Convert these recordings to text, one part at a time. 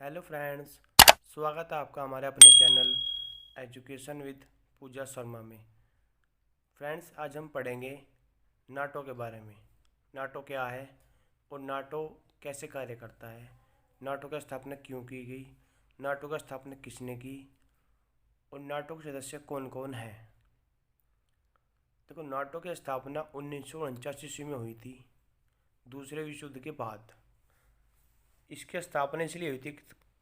Hello friends, स्वागत है आपका हमारे अपने चैनल एजुकेशन विद पूजा शर्मा में। फ्रेंड्स, आज हम पढ़ेंगे नाटो के बारे में। नाटो क्या है और नाटो कैसे कार्य करता है, नाटो की स्थापना क्यों की गई, नाटो की स्थापना किसने की और नाटो के सदस्य कौन कौन हैं। देखो, नाटो की स्थापना 1949 ईस्वी में हुई थी, दूसरे विश्व युद्ध के बाद। इसकी स्थापना इसलिए हुई थी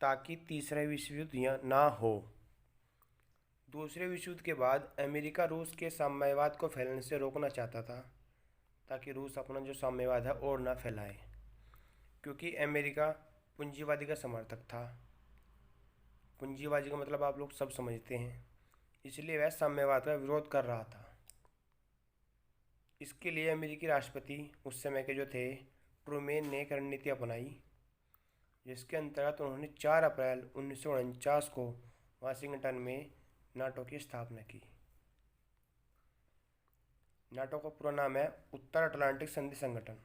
ताकि तीसरा विश्व युद्ध यहाँ ना हो। दूसरे विश्व युद्ध के बाद अमेरिका रूस के साम्यवाद को फैलने से रोकना चाहता था, ताकि रूस अपना जो साम्यवाद है और ना फैलाए, क्योंकि अमेरिका पूंजीवादी का समर्थक था। पूंजीवादी का मतलब आप लोग सब समझते हैं, इसलिए वह साम्यवाद का विरोध कर रहा था। इसके लिए अमेरिकी राष्ट्रपति उस समय के जो थे ट्रूमैन ने एक रणनीति अपनाई, जिसके अंतर्गत उन्होंने 4 अप्रैल 1949 को वाशिंगटन में नाटो की स्थापना की। नाटो का पूरा नाम है उत्तर अटलांटिक संधि संगठन,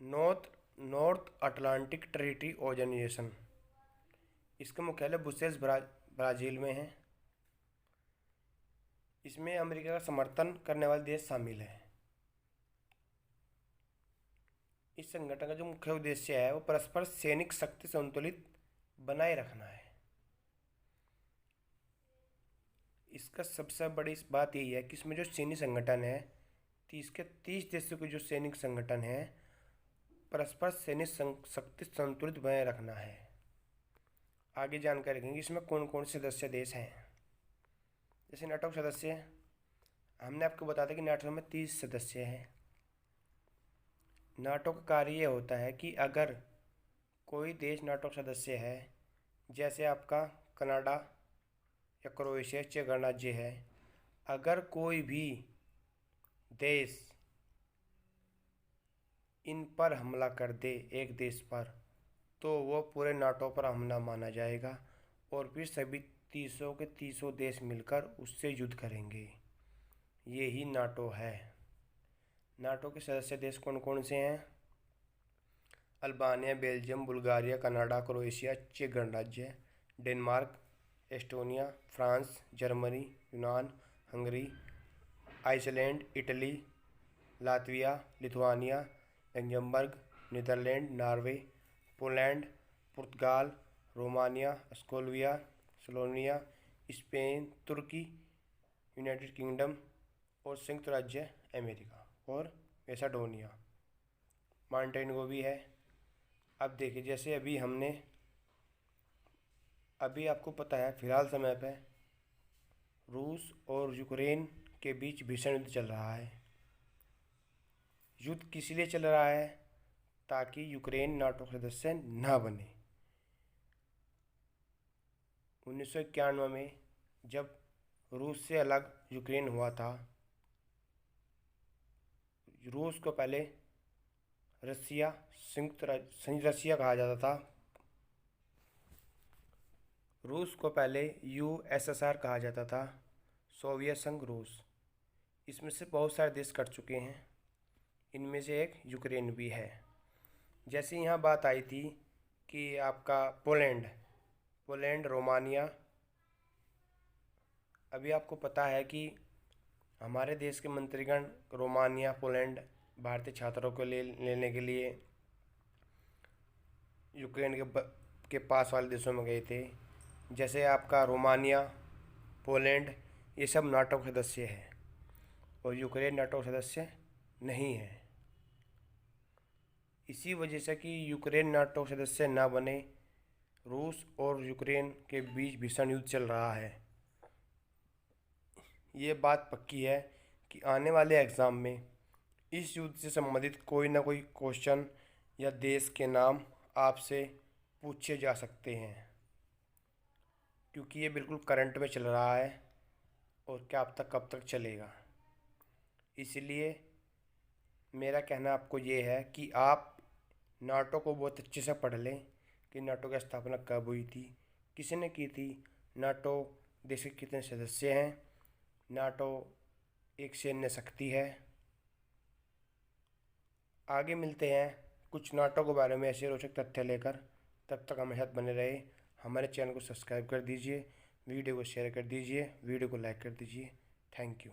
नॉर्थ अटलांटिक ट्रीटी ऑर्गेनाइजेशन। इसका मुख्यालय ब्रुसेल्स ब्राज़ील में है। इसमें अमेरिका का समर्थन करने वाले देश शामिल हैं। इस संगठन का जो मुख्य उद्देश्य है वो परस्पर सैनिक शक्ति संतुलित बनाए रखना है। इसका सबसे बड़ी बात यही है कि इसमें जो सैनिक संगठन है, 30 देशों के जो सैनिक संगठन है, परस्पर सैनिक शक्ति संतुलित बनाए रखना है। आगे जानकारी रखेंगे इसमें कौन कौन से सदस्य देश हैं। जैसे नाटो के सदस्य, हमने आपको बताया था कि नाटो में 30 सदस्य हैं। नाटो का कार्य ये होता है कि अगर कोई देश नाटो का सदस्य है, जैसे आपका कनाडा या क्रोएशिया, चेक गणराज्य है, अगर कोई भी देश इन पर हमला कर दे एक देश पर, तो वो पूरे नाटो पर हमला माना जाएगा और फिर सभी 30 के 30 देश मिलकर उससे युद्ध करेंगे। यही नाटो है। नाटो के सदस्य देश कौन कौन से हैं? Albania, Belgium, Bulgaria, Canada, Croatia, चेक गणराज्य, डेनमार्क, एस्टोनिया, फ्रांस, जर्मनी, यूनान, Hungary, Iceland, Italy, Latvia, Lithuania, Luxembourg, Netherland, Norway, Poland, पुर्तगाल, रोमानिया, स्लोवाकिया, स्लोवेनिया, स्पेन, तुर्की, यूनाइटेड किंगडम और संयुक्त राज्य अमेरिका और मैसेडोनिया, मॉन्टेनेग्रो भी है। अब देखिए, जैसे अभी आपको पता है फिलहाल समय पे रूस और यूक्रेन के बीच भीषण युद्ध चल रहा है। युद्ध किस लिए चल रहा है? ताकि यूक्रेन नाटो सदस्य ना बने। 1991 में जब रूस से अलग यूक्रेन हुआ था, रूस को पहले रसिया, संयुक्त रसिया कहा जाता था। रूस को पहले यूएसएसआर कहा जाता था, सोवियत संघ रूस। इसमें से बहुत सारे देश कट चुके हैं, इनमें से एक यूक्रेन भी है। जैसे यहाँ बात आई थी कि आपका पोलैंड, रोमानिया, अभी आपको पता है कि हमारे देश के मंत्रीगण रोमानिया, पोलैंड भारतीय छात्रों को लेने के लिए यूक्रेन के पास वाले देशों में गए थे। जैसे आपका रोमानिया, पोलैंड, ये सब नाटो के सदस्य हैं और यूक्रेन नाटो सदस्य नहीं है। इसी वजह से कि यूक्रेन नाटो सदस्य ना बने, रूस और यूक्रेन के बीच भीषण युद्ध चल रहा है। ये बात पक्की है कि आने वाले एग्ज़ाम में इस युद्ध से संबंधित कोई ना कोई क्वेश्चन या देश के नाम आपसे पूछे जा सकते हैं, क्योंकि ये बिल्कुल करंट में चल रहा है और क्या अब तक कब तक चलेगा। इसलिए मेरा कहना आपको ये है कि आप नाटो को बहुत अच्छे से पढ़ लें कि नाटो की स्थापना कब हुई थी, किसने की थी, नाटो देश के कितने सदस्य हैं, नाटो एक सैन्य शक्ति है। आगे मिलते हैं कुछ नाटों के बारे में ऐसे रोचक तथ्य लेकर। तब तक हमारे साथ बने रहे। हमारे चैनल को सब्सक्राइब कर दीजिए, वीडियो को शेयर कर दीजिए, वीडियो को लाइक कर दीजिए। Thank you.